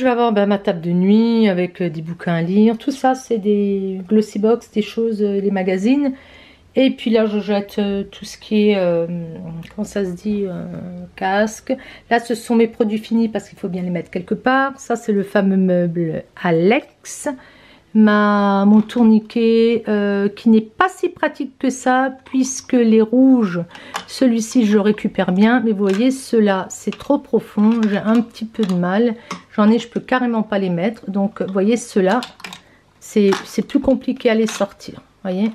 je vais avoir ma table de nuit avec des bouquins à lire. Tout ça, c'est des glossy box, des choses, des magazines. Et puis là, je jette tout ce qui est, comment ça se dit, casque. Là, ce sont mes produits finis parce qu'il faut bien les mettre quelque part. Ça, c'est le fameux meuble Alex. Mon tourniquet qui n'est pas si pratique que ça puisque les rouges, celui-ci, je le récupère bien. Mais vous voyez, ceux-là, c'est trop profond. J'ai un petit peu de mal. Je peux carrément pas les mettre. Donc, vous voyez, ceux-là, c'est plus compliqué à les sortir. Vous voyez ?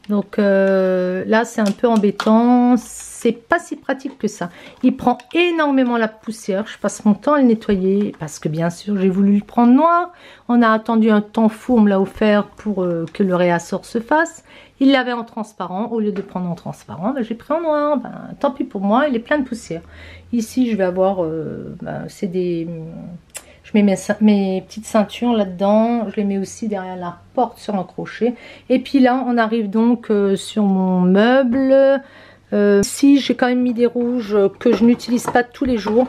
Donc là c'est un peu embêtant, c'est pas si pratique que ça. Il prend énormément la poussière, je passe mon temps à le nettoyer parce que bien sûr j'ai voulu le prendre noir. On a attendu un temps fou, on me l'a offert pour que le réassort se fasse. Il l'avait en transparent, au lieu de prendre en transparent, j'ai pris en noir. Tant pis pour moi, il est plein de poussière. Ici je vais avoir, c'est des... Je mets mes petites ceintures là-dedans. Je les mets aussi derrière la porte sur un crochet. Et puis là, on arrive donc sur mon meuble. Ici, j'ai quand même mis des rouges que je n'utilise pas tous les jours.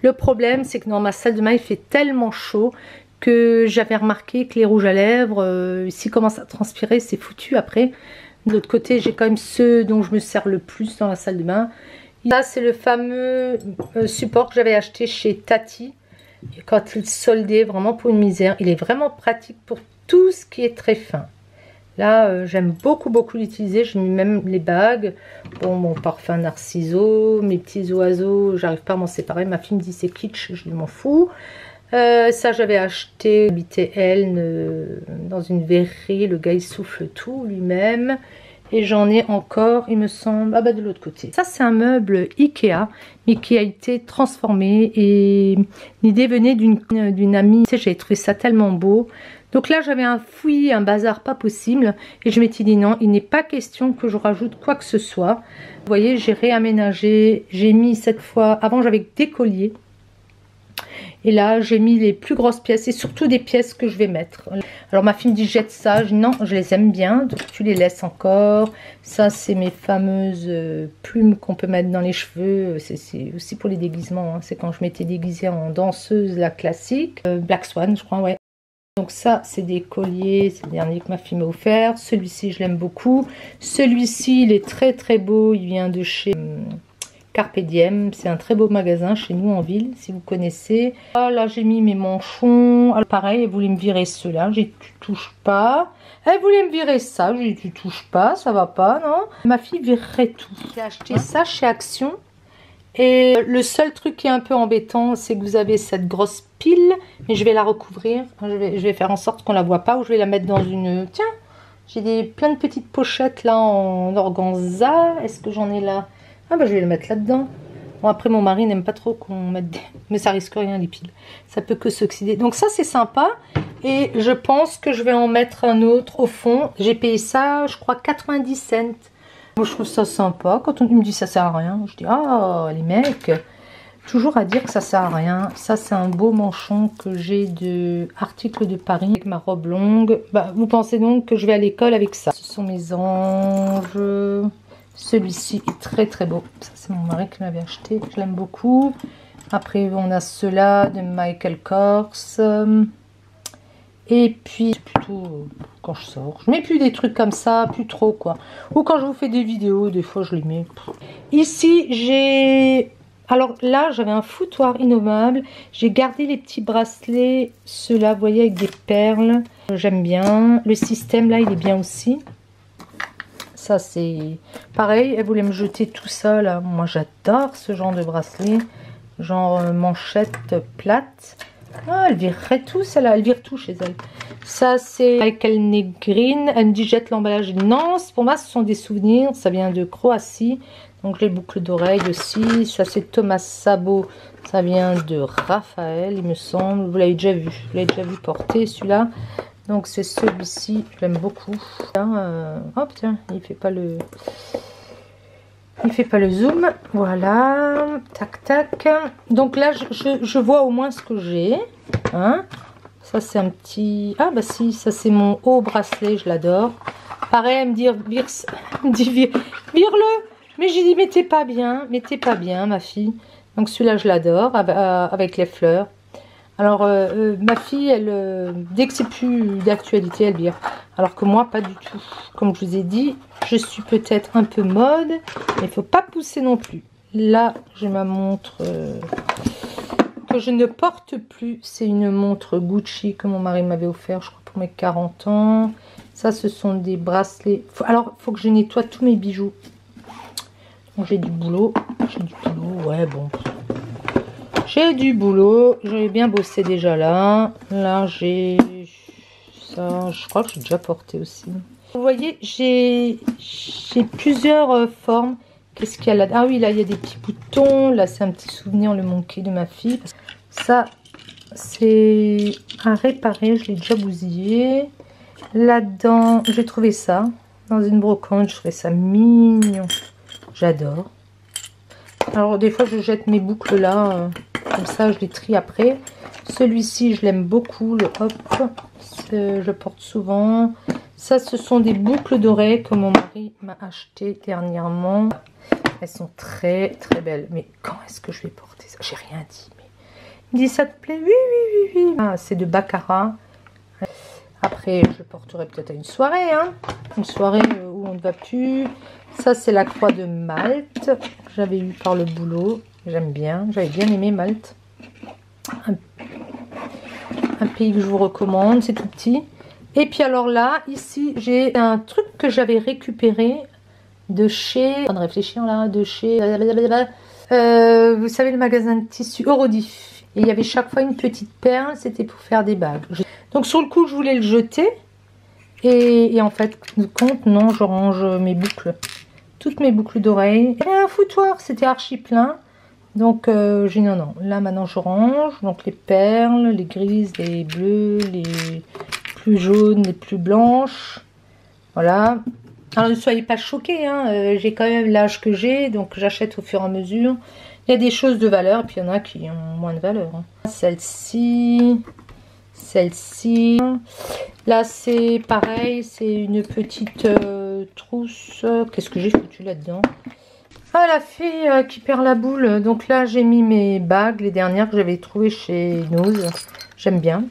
Le problème, c'est que dans ma salle de bain, il fait tellement chaud que j'avais remarqué que les rouges à lèvres, s'ils commencent à transpirer, c'est foutu après. De l'autre côté, j'ai quand même ceux dont je me sers le plus dans la salle de bain. Là, c'est le fameux support que j'avais acheté chez Tati. Quand il soldait vraiment pour une misère, il est vraiment pratique pour tout ce qui est très fin. Là, j'aime beaucoup l'utiliser. J'ai mis même les bagues. Bon, mon parfum Narciso, mes petits oiseaux, j'arrive pas à m'en séparer. Ma fille me dit c'est kitsch, je m'en fous. Ça, j'avais acheté, habité elle dans une verrerie. Le gars, il souffle tout lui-même. Et j'en ai encore, il me semble, de l'autre côté. Ça, c'est un meuble Ikea, mais qui a été transformé. Et l'idée venait d'une amie. Tu sais, j'avais trouvé ça tellement beau. Donc là, j'avais un fouillis, un bazar pas possible. Et je m'étais dit non, il n'est pas question que je rajoute quoi que ce soit. Vous voyez, j'ai réaménagé. J'ai mis cette fois, avant j'avais des colliers. Et là, j'ai mis les plus grosses pièces et surtout des pièces que je vais mettre. Alors, ma fille me dit, jette ça. Je dis, non, je les aime bien. Donc, tu les laisses encore. Ça, c'est mes fameuses plumes qu'on peut mettre dans les cheveux. C'est aussi pour les déguisements. Hein. C'est quand je m'étais déguisée en danseuse, la classique. Black Swan, je crois, ouais. Donc ça, c'est des colliers. C'est le dernier que ma fille m'a offert. Celui-ci, je l'aime beaucoup. Celui-ci, il est très beau. Il vient de chez... Carpe Diem, c'est un très beau magasin chez nous en ville, si vous connaissez. Ah, là, j'ai mis mes manchons. Alors, pareil, elle voulait me virer ceux-là. J'ai dit, tu touches pas. Elle voulait me virer ça. J'ai dit, tu touches pas, ça va pas, non? Ma fille virerait tout. J'ai acheté ça chez Action. Et le seul truc qui est un peu embêtant, c'est que vous avez cette grosse pile. Mais je vais la recouvrir. Je vais faire en sorte qu'on la voit pas. Ou je vais la mettre dans une... Tiens, j'ai plein de petites pochettes là en organza. Est-ce que j'en ai là? Ah je vais le mettre là-dedans. Bon, après mon mari n'aime pas trop qu'on mette des... Mais ça risque rien les piles. Ça peut que s'oxyder. Donc ça c'est sympa. Et je pense que je vais en mettre un autre au fond. J'ai payé ça, je crois 90 cents. Moi je trouve ça sympa. Quand on me dit ça sert à rien, je dis les mecs. Toujours à dire que ça sert à rien. Ça c'est un beau manchon que j'ai de Articles de Paris. Avec ma robe longue. Vous pensez donc que je vais à l'école avec ça. Ce sont mes anges. Celui-ci est très beau. Ça, c'est mon mari qui m'avait acheté. Je l'aime beaucoup. Après, on a ceux-là de Michael Kors. Et puis, plutôt quand je sors. Je mets plus des trucs comme ça, plus trop quoi. Ou quand je vous fais des vidéos, des fois je les mets. Ici, j'ai... Alors là, j'avais un foutoir innommable. J'ai gardé les petits bracelets. Ceux-là, vous voyez, avec des perles. J'aime bien. Le système, là, il est bien aussi. Ça c'est pareil, elle voulait me jeter tout ça là. Moi j'adore ce genre de bracelet, genre manchette plate. Ah, elle virerait tout celle-là, elle vire tout chez elle. Ça c'est Michael Negrin, elle me dit jette l'emballage. Non, pour moi ce sont des souvenirs, ça vient de Croatie. Donc les boucles d'oreilles aussi. Ça c'est Thomas Sabo, ça vient de Raphaël il me semble. Vous l'avez déjà vu, porter celui-là. Donc c'est celui-ci, je l'aime beaucoup. Hop tiens, il fait pas le zoom. Voilà, tac tac. Donc là je vois au moins ce que j'ai. Hein. Ça c'est un petit... Ah bah si, ça c'est mon haut bracelet, je l'adore. Pareil, elle me dit vire-le. Mais j'ai dit mettez pas bien ma fille. Donc celui-là je l'adore avec les fleurs. Alors, ma fille, elle, dès que c'est plus d'actualité, elle vire. Alors que moi, pas du tout. Comme je vous ai dit, je suis peut-être un peu mode, mais il ne faut pas pousser non plus. Là, j'ai ma montre que je ne porte plus. C'est une montre Gucci que mon mari m'avait offert, je crois, pour mes 40 ans. Ça, ce sont des bracelets. Alors, il faut que je nettoie tous mes bijoux. Donc, j'ai du boulot. Ouais, bon. J'ai du boulot. J'avais bien bossé déjà là. Là, j'ai ça. Je crois que j'ai déjà porté aussi. Vous voyez, j'ai plusieurs formes. Qu'est-ce qu'il y a là? Ah oui, là, il y a des petits boutons. Là, c'est un petit souvenir, le monkey de ma fille. Ça, c'est à réparer. Je l'ai déjà bousillé. Là-dedans, j'ai trouvé ça. Dans une brocante, je trouvais ça mignon. J'adore. Alors, des fois, je jette mes boucles là. Comme ça, je les trie après. Celui-ci, je l'aime beaucoup. Le hop, je porte souvent. Ça, ce sont des boucles d'oreilles que mon mari m'a acheté dernièrement. Elles sont très, très belles. Mais quand est-ce que je vais porter ça? J'ai rien dit. Mais... il me dit, ça te plaît? Oui, oui, oui, oui. Ah, c'est de baccarat. Après, je porterai peut-être à une soirée. Hein. Une soirée où on ne va plus. Ça, c'est la croix de Malte. J'avais eu par le boulot. J'aime bien. J'avais bien aimé Malte. Un pays que je vous recommande. C'est tout petit. Et puis alors là, ici, j'ai un truc que j'avais récupéré de chez... En train de réfléchir là. De chez... vous savez, le magasin de tissus Eurodif. Et il y avait chaque fois une petite perle. C'était pour faire des bagues. Donc sur le coup, je voulais le jeter. Et en fait, compte, non, je range mes boucles. Toutes mes boucles d'oreilles. Il y avait un foutoir, c'était archi plein. Donc j'ai dit non, non. Là maintenant je range. Donc les perles, les grises, les bleues, les plus jaunes, les plus blanches. Voilà. Alors ne soyez pas choqués, hein. J'ai quand même l'âge que j'ai. Donc j'achète au fur et à mesure. Il y a des choses de valeur, puis il y en a qui ont moins de valeur. Hein. Celle-ci. Celle-ci. Là c'est pareil. C'est une petite trousse. Qu'est-ce que j'ai foutu là-dedans? Ah, la fille qui perd la boule. Donc là, j'ai mis mes bagues, les dernières que j'avais trouvées chez Nose. J'aime bien.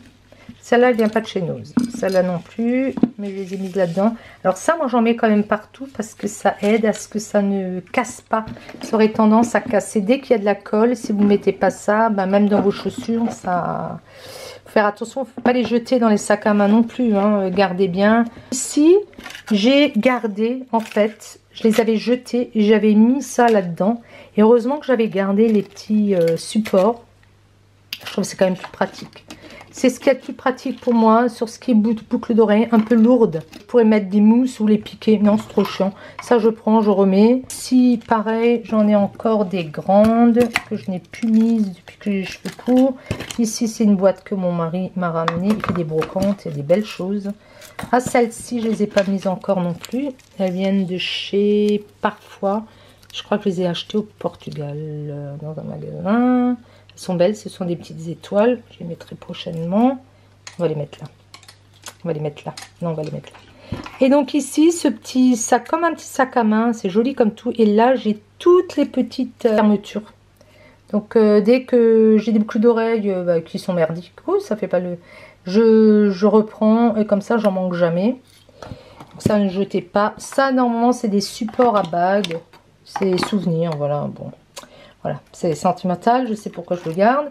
Celle-là, elle vient pas de chez Nose. Celle-là non plus, mais je les ai mises là-dedans. Alors ça, moi, j'en mets quand même partout parce que ça aide à ce que ça ne casse pas. Ça aurait tendance à casser dès qu'il y a de la colle. Si vous ne mettez pas ça, ben, même dans vos chaussures, ça... faut faire attention, il ne faut pas les jeter dans les sacs à main non plus. Hein. Gardez bien. Ici, j'ai gardé, en fait... je les avais jetés et j'avais mis ça là-dedans. Et heureusement que j'avais gardé les petits supports. Je trouve que c'est quand même plus pratique. C'est ce qui est le plus pratique pour moi sur ce qui est boucle d'oreille, un peu lourde. Je pourrais mettre des mousses ou les piquer. Non, c'est trop chiant. Ça, je prends, je remets. Si, pareil, j'en ai encore des grandes que je n'ai plus mises depuis que j'ai les cheveux courts. Ici, c'est une boîte que mon mari m'a ramenée. Il fait des brocantes et des belles choses. Ah, celles-ci, je ne les ai pas mises encore non plus. Elles viennent de chez Parfois. Je crois que je les ai achetées au Portugal, dans un magasin. Elles sont belles, ce sont des petites étoiles. Je les mettrai prochainement. On va les mettre là. On va les mettre là. Non, on va les mettre là. Et donc ici, ce petit sac, comme un petit sac à main. C'est joli comme tout. Et là, j'ai toutes les petites fermetures. Donc, dès que j'ai des boucles d'oreilles qui sont merdiques. Oh, ça fait pas le... Je reprends et comme ça j'en manque jamais. Donc ça, ne jetez pas. Ça normalement c'est des supports à bagues. C'est souvenirs, voilà. Bon, voilà, c'est sentimental. Je sais pourquoi je le garde.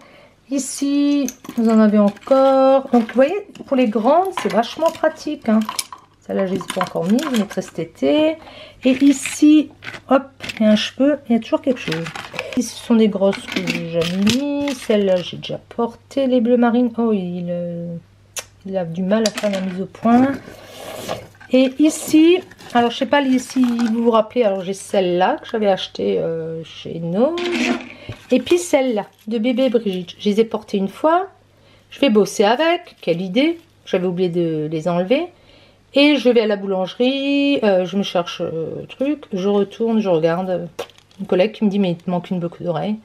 Ici, vous en avez encore. Donc vous voyez, pour les grandes, c'est vachement pratique. Hein. Celle-là, je ne les ai pas encore mis. Je mettrai cet été. Et ici, hop, il y a un cheveu. Il y a toujours quelque chose. Ici, ce sont des grosses que j'ai jamais mis. Celle-là, j'ai déjà porté. Les bleus marines. Oh, il a du mal à faire la mise au point. Et ici, alors je sais pas si vous vous rappelez, alors j'ai celle-là que j'avais achetée chez Nose. Et puis celle-là, de bébé Brigitte. Je les ai portées une fois. Je vais bosser avec. Quelle idée. J'avais oublié de les enlever. Et je vais à la boulangerie. Je me cherche truc. Je retourne, je regarde. Une collègue qui me dit, mais il te manque une boucle d'oreille.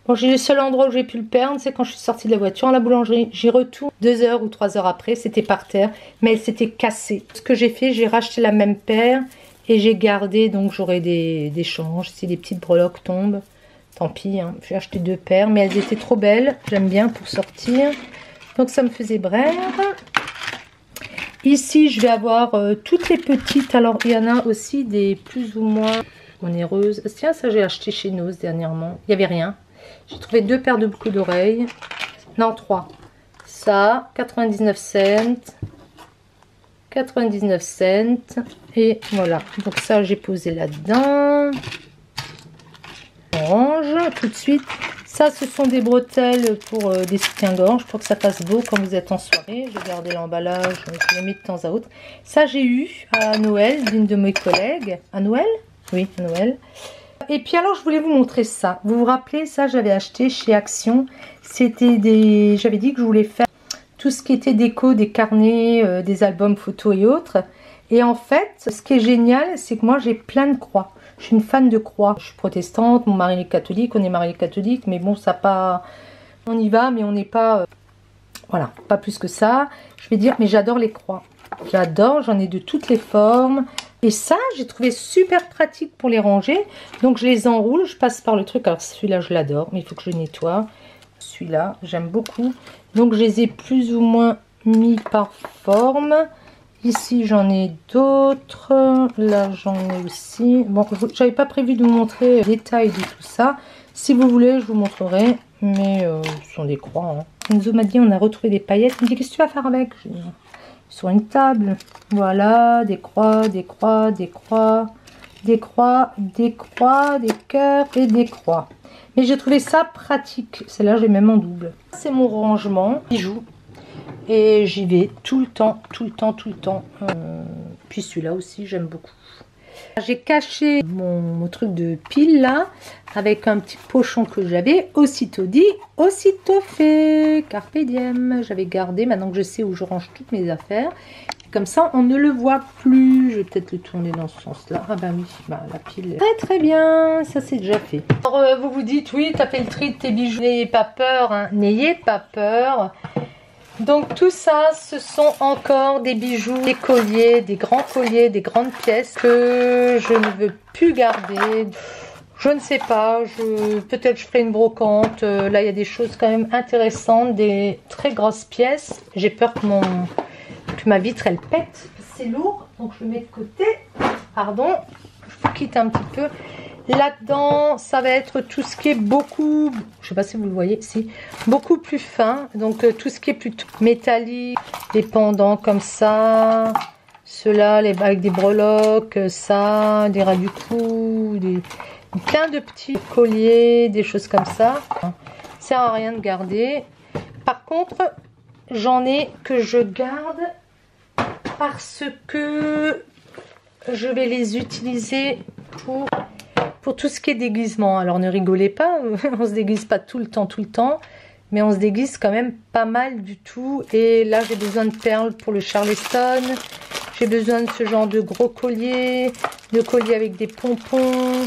Bon, j'ai le seul endroit où j'ai pu le perdre, c'est quand je suis sortie de la voiture à la boulangerie. J'y retourne 2 heures ou 3 heures après, c'était par terre, mais elle s'était cassée. Ce que j'ai fait, j'ai racheté la même paire et j'ai gardé, donc j'aurai des changes si les petites breloques tombent. Tant pis, hein. J'ai acheté 2 paires, mais elles étaient trop belles. J'aime bien pour sortir. Donc ça me faisait brère. Ici, je vais avoir toutes les petites. Alors, il y en a aussi des plus ou moins onéreuses. Tiens, ça j'ai acheté chez Nose dernièrement. Il n'y avait rien. J'ai trouvé 2 paires de boucles d'oreilles. Non, 3. Ça, 99 cents. 99 cents. Et voilà. Donc ça, j'ai posé là-dedans. Orange, tout de suite. Ça, ce sont des bretelles pour des soutiens-gorge, pour que ça fasse beau quand vous êtes en soirée. J'ai gardé l'emballage, je les mets de temps à autre. Ça, j'ai eu à Noël d'une de mes collègues. À Noël? Oui, à Noël. Et puis alors, je voulais vous montrer ça. Vous vous rappelez, ça, j'avais acheté chez Action. C'était des... J'avais dit que je voulais faire tout ce qui était déco, des carnets, des albums photos et autres. Et en fait, ce qui est génial, c'est que moi, j'ai plein de croix. Je suis une fan de croix. Je suis protestante, mon mari est catholique, on est mariés catholiques, mais bon, ça pas... On y va, mais on n'est pas... Voilà, pas plus que ça. Je vais dire, mais j'adore les croix. J'adore, j'en ai de toutes les formes. Et ça, j'ai trouvé super pratique pour les ranger. Donc, je les enroule, je passe par le truc. Alors, celui-là, je l'adore, mais il faut que je nettoie. Celui-là, j'aime beaucoup. Donc, je les ai plus ou moins mis par forme. Ici, j'en ai d'autres. Là, j'en ai aussi. Bon, j'avais pas prévu de vous montrer le détail de tout ça. Si vous voulez, je vous montrerai. Mais ce sont des croix. Hein. Enzo m'a dit, on a retrouvé des paillettes. Il me dit, qu'est-ce que tu vas faire avec? Je dis, sur une table. Voilà, des croix, des croix, des croix, des croix, des croix, des cœurs et des croix. Mais j'ai trouvé ça pratique. Celle-là, j'ai même en double. C'est mon rangement bijoux. Et j'y vais tout le temps, tout le temps, tout le temps. Puis celui-là aussi, j'aime beaucoup. J'ai caché mon truc de pile là, avec un petit pochon que j'avais. Aussitôt dit, aussitôt fait. Carpe diem. J'avais gardé, maintenant que je sais où je range toutes mes affaires. Comme ça, on ne le voit plus. Je vais peut-être le tourner dans ce sens-là. Ah bah oui, bah, la pile. Très très bien, ça c'est déjà fait. Alors vous vous dites, oui, tu as fait le tri de tes bijoux. N'ayez pas peur, hein. N'ayez pas peur. Donc tout ça, ce sont encore des bijoux, des colliers, des grands colliers, des grandes pièces que je ne veux plus garder. Je ne sais pas, peut-être je ferai une brocante. Là, il y a des choses quand même intéressantes, des très grosses pièces. J'ai peur que ma vitre, elle pète. C'est lourd, donc je le mets de côté. Pardon, je vous quitte un petit peu. Là-dedans, ça va être tout ce qui est beaucoup, je ne sais pas si vous le voyez ici, beaucoup plus fin. Donc tout ce qui est plutôt métallique, des pendants comme ça, ceux-là avec des breloques, ça, des ras du cou, plein de petits colliers, des choses comme ça. Ça sert à rien de garder. Par contre, j'en ai que je garde parce que je vais les utiliser pour tout ce qui est déguisement. Alors ne rigolez pas, on se déguise pas tout le temps, mais on se déguise quand même pas mal du tout. Et là j'ai besoin de perles pour le Charleston, j'ai besoin de ce genre de gros collier, de collier avec des pompons.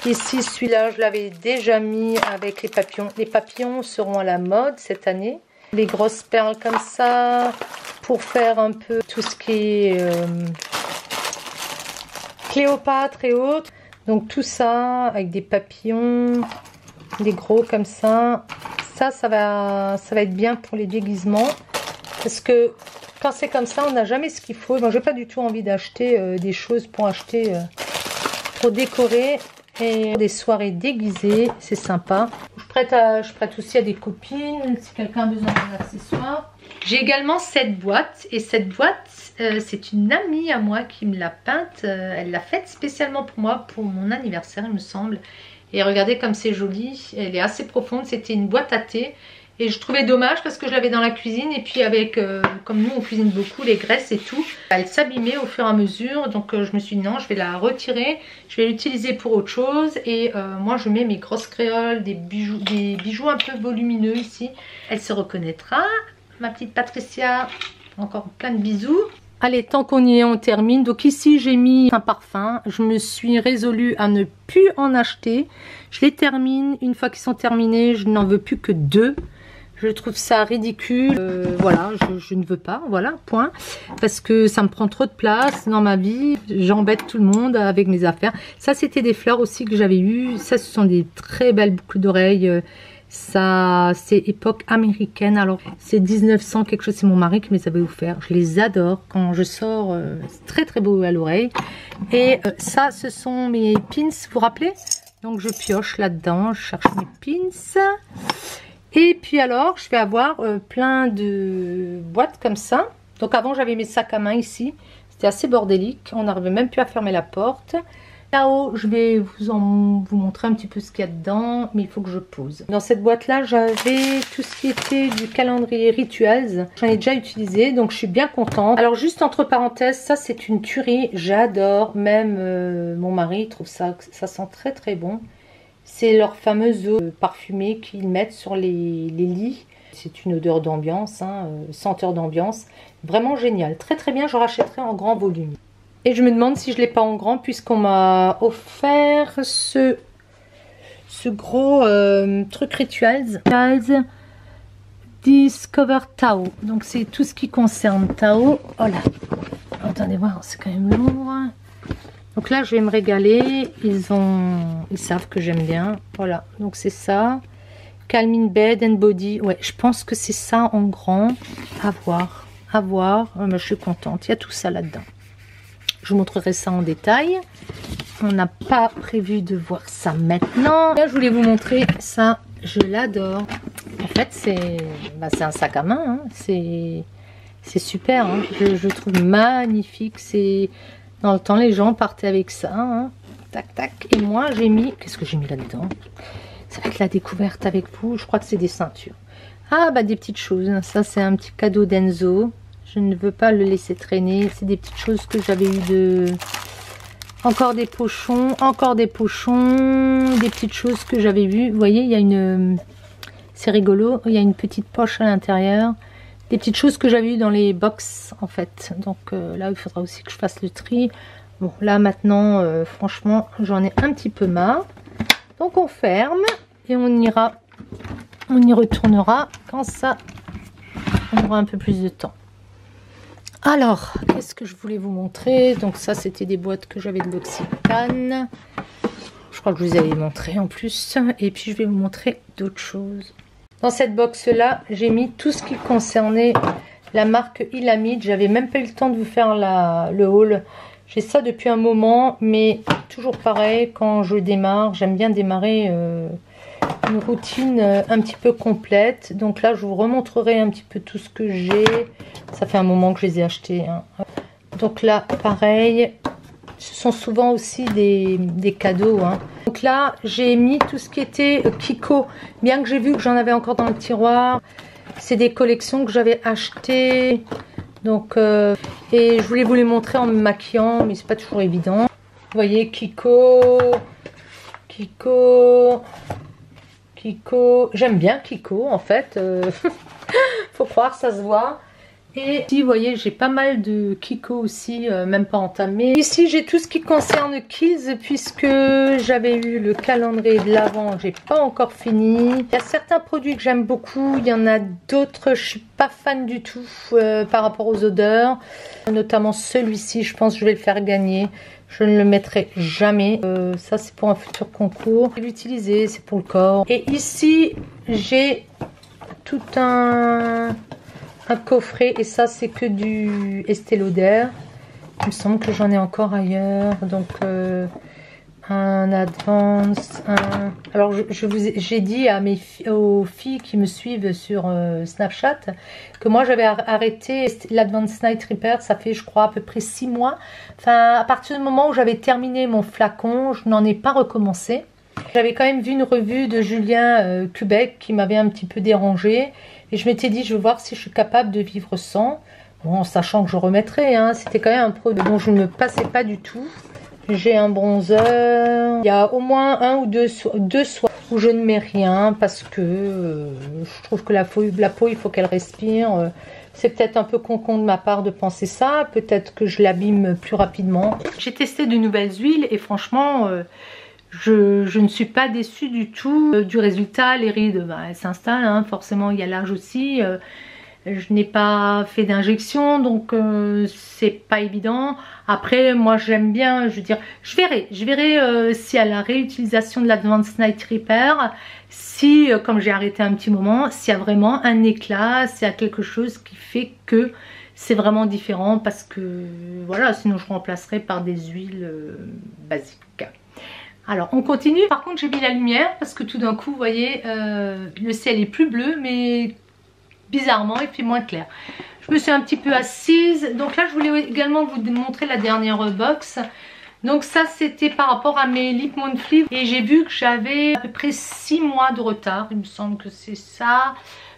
Ici celui-là je l'avais déjà mis avec les papillons. Les papillons seront à la mode cette année. Les grosses perles comme ça, pour faire un peu tout ce qui est Cléopâtre et autres. Donc tout ça avec des papillons, des gros comme ça. Ça va être bien pour les déguisements. Parce que quand c'est comme ça, on n'a jamais ce qu'il faut. Moi, j'ai pas du tout envie d'acheter des choses pour décorer. Et des soirées déguisées, c'est sympa. Je prête aussi à des copines si quelqu'un a besoin d'un accessoire. J'ai également cette boîte. Et cette boîte, c'est une amie à moi qui me l'a peinte. Elle l'a faite spécialement pour moi, pour mon anniversaire, il me semble. Et regardez comme c'est joli. Elle est assez profonde. C'était une boîte à thé. Et je trouvais dommage parce que je l'avais dans la cuisine. Et puis avec, comme nous on cuisine beaucoup, les graisses et tout, elle s'abîmait au fur et à mesure. Donc je me suis dit non, je vais la retirer. Je vais l'utiliser pour autre chose. Et moi je mets mes grosses créoles, des bijoux un peu volumineux ici. Elle se reconnaîtra. Ma petite Patricia, encore plein de bisous. Allez, tant qu'on y est, on termine. Donc ici, j'ai mis un parfum. Je me suis résolue à ne plus en acheter. Je les termine. Une fois qu'ils sont terminés, je n'en veux plus que 2. Je trouve ça ridicule. Voilà, je ne veux pas. Voilà, point. Parce que ça me prend trop de place dans ma vie. J'embête tout le monde avec mes affaires. Ça, c'était des fleurs aussi que j'avais eues. Ça, ce sont des très belles boucles d'oreilles. Ça, c'est époque américaine. Alors, c'est 1900 quelque chose. C'est mon mari qui me les avait offerts. Je les adore. Quand je sors, c'est très très beau à l'oreille. Et ça, ce sont mes pins. Vous vous rappelez? Donc, je pioche là-dedans. Je cherche mes pins. Et puis alors, je vais avoir plein de boîtes comme ça. Donc avant, j'avais mes sacs à main ici. C'était assez bordélique. On n'arrivait même plus à fermer la porte. Là-haut, je vais vous montrer un petit peu ce qu'il y a dedans. Mais il faut que je pose. Dans cette boîte-là, j'avais tout ce qui était du calendrier Rituals. J'en ai déjà utilisé, donc je suis bien contente. Alors juste entre parenthèses, ça c'est une tuerie. J'adore. Même mon mari trouve ça sent très très bon. C'est leur fameuse eau parfumée qu'ils mettent sur les lits. C'est une odeur d'ambiance, hein, senteur d'ambiance. Vraiment génial. Très très bien, je rachèterai en grand volume. Et je me demande si je ne l'ai pas en grand puisqu'on m'a offert ce gros truc Rituals. Discover Tao. Donc c'est tout ce qui concerne Tao. Oh là. Attendez voir, c'est quand même lourd. Donc là, je vais me régaler. Ils savent que j'aime bien. Voilà, donc c'est ça. Calming Bed and Body. Ouais, je pense que c'est ça en grand. À voir. À voir. Mais je suis contente. Il y a tout ça là-dedans. Je vous montrerai ça en détail. On n'a pas prévu de voir ça maintenant. Là, je voulais vous montrer ça. Je l'adore. En fait, c'est un sac à main. Hein. C'est super. Hein. Je trouve magnifique. C'est... Dans le temps, les gens partaient avec ça. Hein. Tac, tac. Et moi, j'ai mis... Qu'est-ce que j'ai mis là-dedans? Ça va être la découverte avec vous. Je crois que c'est des ceintures. Ah, bah des petites choses. Ça, c'est un petit cadeau d'Enzo. Je ne veux pas le laisser traîner. C'est des petites choses que j'avais eu de... Encore des pochons. Encore des pochons. Des petites choses que j'avais vues. Vous voyez, il y a une... C'est rigolo. Il y a une petite poche à l'intérieur. Des petites choses que j'avais eues dans les box en fait. Donc là, il faudra aussi que je fasse le tri. Bon, là maintenant, franchement, j'en ai un petit peu marre. Donc on ferme et on y retournera quand ça, on aura un peu plus de temps. Alors, qu'est-ce que je voulais vous montrer? Donc ça, c'était des boîtes que j'avais de l'Occitane. Je crois que je vous avais montré en plus. Et puis, je vais vous montrer d'autres choses. Dans cette box-là, j'ai mis tout ce qui concernait la marque Ilamide. J'avais même pas eu le temps de vous faire le haul. J'ai ça depuis un moment, mais toujours pareil, quand je démarre, j'aime bien démarrer une routine un petit peu complète. Donc là, je vous remontrerai un petit peu tout ce que j'ai. Ça fait un moment que je les ai achetés. Hein. Donc là, pareil, ce sont souvent aussi des cadeaux. Hein. Donc là, j'ai mis tout ce qui était Kiko. Bien que j'ai vu que j'en avais encore dans le tiroir. C'est des collections que j'avais achetées. Donc, et je voulais vous les montrer en me maquillant, mais c'est pas toujours évident. Vous voyez, Kiko. J'aime bien Kiko, en fait. Faut croire, ça se voit. Et ici, vous voyez, j'ai pas mal de Kiko aussi, même pas entamé. Ici, j'ai tout ce qui concerne Kills, puisque j'avais eu le calendrier de l'Avent, j'ai pas encore fini. Il y a certains produits que j'aime beaucoup, il y en a d'autres, je suis pas fan du tout par rapport aux odeurs. Notamment celui-ci, je pense que je vais le faire gagner. Je ne le mettrai jamais. Ça, c'est pour un futur concours. Je vais l'utiliser, c'est pour le corps. Et ici, j'ai tout un coffret. Et ça, c'est que du Estée Lauder. Il me semble que j'en ai encore ailleurs. Donc, un Advance. Alors, j'ai dit aux filles qui me suivent sur Snapchat que moi, j'avais arrêté l'Advance Night Repair. Ça fait, je crois, à peu près 6 mois. Enfin, à partir du moment où j'avais terminé mon flacon, je n'en ai pas recommencé. J'avais quand même vu une revue de Julien Cubec qui m'avait un petit peu dérangée. Et je m'étais dit, je veux voir si je suis capable de vivre sans. Bon, en sachant que je remettrai. Hein, c'était quand même un produit dont je ne me passais pas du tout. J'ai un bronzer. Il y a au moins un ou deux soirs où je ne mets rien parce que je trouve que la peau, il faut qu'elle respire. C'est peut-être un peu con de ma part de penser ça. Peut-être que je l'abîme plus rapidement. J'ai testé de nouvelles huiles et franchement, Je ne suis pas déçue du tout du résultat. Les rides, bah, elles s'installent, hein. Forcément il y a l'âge aussi. Je n'ai pas fait d'injection, donc c'est pas évident. Après, moi j'aime bien, je veux dire, je verrai si à la réutilisation de l'Advanced Night Repair, si, comme j'ai arrêté un petit moment, s'il y a vraiment un éclat, s'il y a quelque chose qui fait que c'est vraiment différent, parce que voilà, sinon je remplacerai par des huiles basiques. Alors on continue. Par contre j'ai mis la lumière parce que tout d'un coup vous voyez le ciel est plus bleu, mais bizarrement il fait moins clair. Je me suis un petit peu assise. Donc là je voulais également vous montrer la dernière box. Donc ça c'était par rapport à mes Lip Monthly, et j'ai vu que j'avais à peu près 6 mois de retard, il me semble que c'est ça.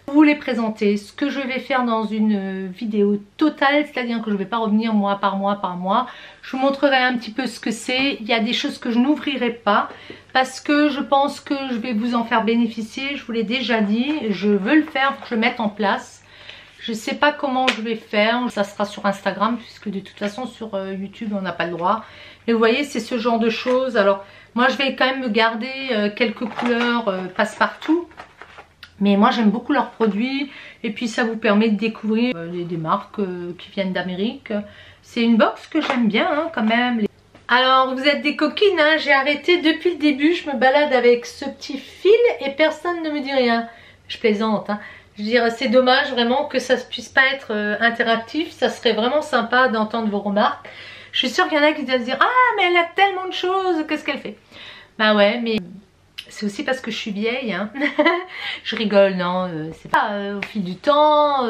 Vous les présenter, ce que je vais faire dans une vidéo totale, c'est-à-dire que je ne vais pas revenir mois par mois. Je vous montrerai un petit peu ce que c'est. Il y a des choses que je n'ouvrirai pas parce que je pense que je vais vous en faire bénéficier. Je vous l'ai déjà dit, je veux le faire, faut que je le mette en place. Je ne sais pas comment je vais faire, ça sera sur Instagram puisque de toute façon sur YouTube on n'a pas le droit. Mais vous voyez, c'est ce genre de choses. Alors moi je vais quand même me garder quelques couleurs passe-partout. Mais moi j'aime beaucoup leurs produits, et puis ça vous permet de découvrir des marques qui viennent d'Amérique. C'est une box que j'aime bien hein, quand même. Alors vous êtes des coquines, hein, j'ai arrêté depuis le début, je me balade avec ce petit fil et personne ne me dit rien. Je plaisante, hein. Je veux dire, c'est dommage vraiment que ça ne puisse pas être interactif, ça serait vraiment sympa d'entendre vos remarques. Je suis sûre qu'il y en a qui doivent se dire « Ah mais elle a tellement de choses, qu'est-ce qu'elle fait ?» Bah ouais, mais... c'est aussi parce que je suis vieille, hein. Je rigole, non, c'est pas au fil du temps,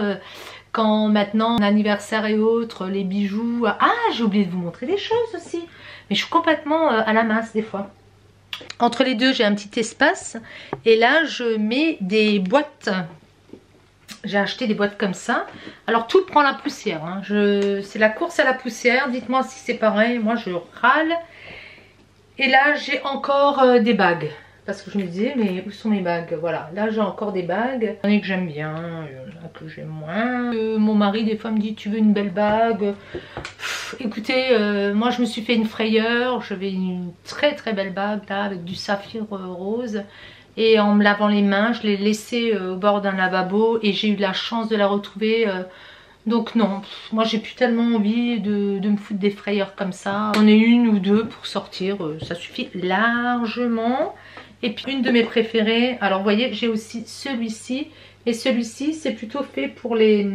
quand maintenant, anniversaire et autres, les bijoux... Ah, j'ai oublié de vous montrer des choses aussi. Mais je suis complètement à la masse des fois. Entre les deux, j'ai un petit espace. Et là, je mets des boîtes. J'ai acheté des boîtes comme ça. Alors, tout prend la poussière, hein. C'est la course à la poussière. Dites-moi si c'est pareil. Moi, je râle. Et là, j'ai encore des bagues. Parce que je me disais, mais où sont mes bagues? Voilà, là j'ai encore des bagues. Il y en a que j'aime bien, il y en a que j'aime moins. Mon mari des fois me dit, tu veux une belle bague? Écoutez, moi je me suis fait une frayeur. J'avais une très très belle bague là, avec du saphir rose. Et en me lavant les mains, je l'ai laissée au bord d'un lavabo. Et j'ai eu la chance de la retrouver. Donc non, moi j'ai plus tellement envie de me foutre des frayeurs comme ça. J'en ai une ou deux pour sortir, ça suffit largement. Et puis une de mes préférées, alors vous voyez j'ai aussi celui-ci. Et celui-ci c'est plutôt fait pour les...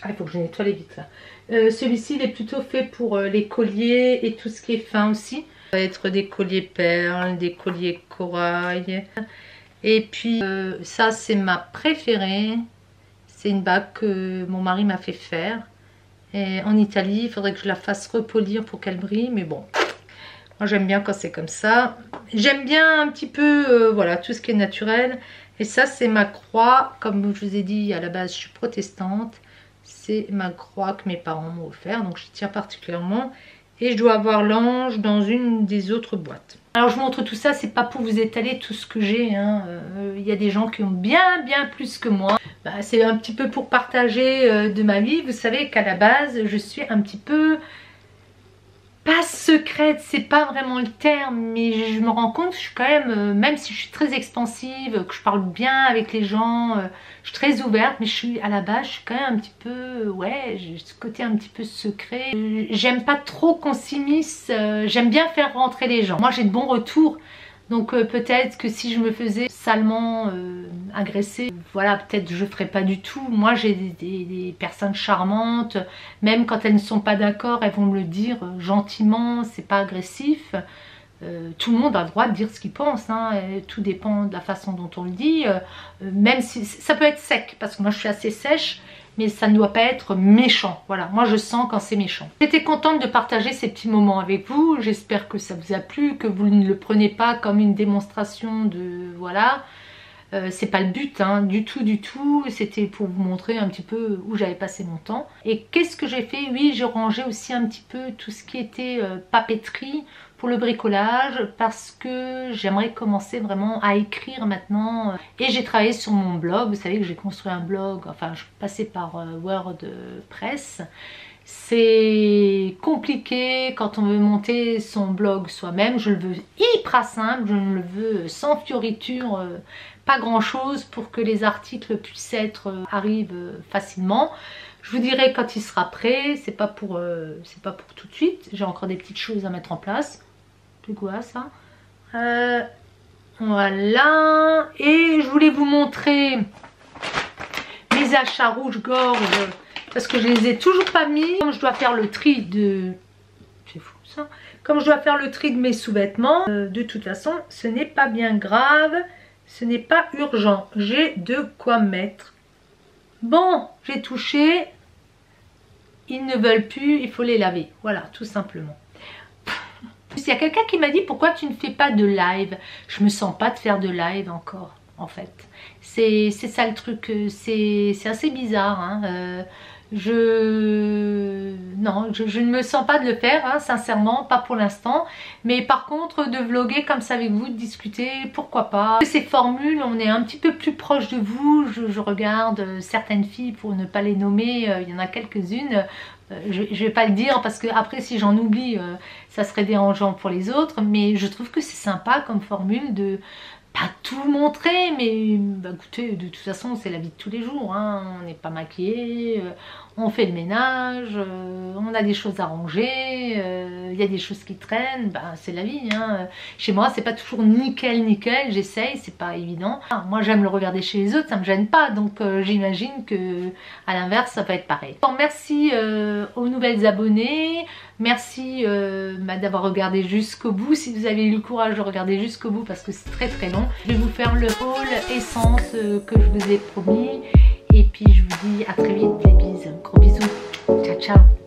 Ah il faut que je nettoie les vitres là. Celui-ci il est plutôt fait pour les colliers et tout ce qui est fin aussi. Ça va être des colliers perles, des colliers corail. Et puis ça c'est ma préférée. C'est une bague que mon mari m'a fait faire. Et en Italie, il faudrait que je la fasse repolir pour qu'elle brille. Mais bon, moi j'aime bien quand c'est comme ça. J'aime bien un petit peu, voilà, tout ce qui est naturel. Et ça, c'est ma croix. Comme je vous ai dit, à la base, je suis protestante. C'est ma croix que mes parents m'ont offert. Donc j'y tiens particulièrement. Et je dois avoir l'ange dans une des autres boîtes. Alors je montre tout ça, c'est pas pour vous étaler tout ce que j'ai, hein. Y a des gens qui ont bien plus que moi. Bah, c'est un petit peu pour partager de ma vie. Vous savez qu'à la base je suis un petit peu... pas secrète, c'est pas vraiment le terme, mais je me rends compte que je suis quand même si je suis très expansive, que je parle bien avec les gens, je suis très ouverte, mais je suis à la base, je suis quand même un petit peu, ouais, j'ai ce côté un petit peu secret. J'aime pas trop qu'on s'immisce, j'aime bien faire rentrer les gens. Moi j'ai de bons retours, donc peut-être que si je me faisais salement agresser, voilà, peut-être je ferais pas du tout. Moi j'ai des personnes charmantes, même quand elles ne sont pas d'accord, elles vont me le dire gentiment, c'est pas agressif. Tout le monde a le droit de dire ce qu'il pense, hein, tout dépend de la façon dont on le dit, même si ça peut être sec, parce que moi je suis assez sèche, mais ça ne doit pas être méchant. Voilà, moi je sens quand c'est méchant. J'étais contente de partager ces petits moments avec vous, j'espère que ça vous a plu, que vous ne le prenez pas comme une démonstration de... voilà, c'est pas le but, hein, du tout, c'était pour vous montrer un petit peu où j'avais passé mon temps. Et qu'est-ce que j'ai fait? Oui, j'ai rangé aussi un petit peu tout ce qui était papeterie pour le bricolage, parce que j'aimerais commencer vraiment à écrire maintenant. Et j'ai travaillé sur mon blog, vous savez que j'ai construit un blog, enfin je passais par WordPress. C'est compliqué quand on veut monter son blog soi-même. Je le veux hyper simple, je le veux sans fioriture, pas grand chose pour que les articles puissent arrivent facilement. Je vous dirai quand il sera prêt, c'est pas pour tout de suite. J'ai encore des petites choses à mettre en place. C'est quoi ça? Voilà. Et je voulais vous montrer mes achats rouge-gorge parce que je les ai toujours pas mis. Comme je dois faire le tri de... C'est fou ça. Comme je dois faire le tri de mes sous-vêtements, de toute façon, ce n'est pas bien grave. Ce n'est pas urgent. J'ai de quoi mettre. Bon, j'ai touché. Ils ne veulent plus, il faut les laver. Voilà, tout simplement. Il y a quelqu'un qui m'a dit pourquoi tu ne fais pas de live. Je me sens pas de faire de live encore, en fait. C'est ça le truc, c'est assez bizarre. Hein. Non, je ne me sens pas de le faire, hein, sincèrement, pas pour l'instant. Mais par contre, de vlogger comme ça avec vous, de discuter, pourquoi pas. Ces formules, on est un petit peu plus proche de vous. Je regarde certaines filles, pour ne pas les nommer, il y en a quelques-unes. Je vais pas le dire parce que après si j'en oublie, ça serait dérangeant pour les autres. Mais je trouve que c'est sympa comme formule de... pas tout montrer, mais bah, écoutez, de toute façon c'est la vie de tous les jours, hein. On n'est pas maquillé, on fait le ménage, on a des choses à ranger, il y a des choses qui traînent, bah, c'est la vie, hein. Chez moi c'est pas toujours nickel nickel, j'essaye, c'est pas évident. Moi j'aime le regarder chez les autres, ça me gêne pas, donc j'imagine que à l'inverse ça va être pareil. Bon, merci aux nouvelles abonnées. Merci d'avoir regardé jusqu'au bout, si vous avez eu le courage de regarder jusqu'au bout parce que c'est très très long. Je vais vous faire le haul essence que je vous ai promis. Et puis je vous dis à très vite, des bises, gros bisous, ciao ciao.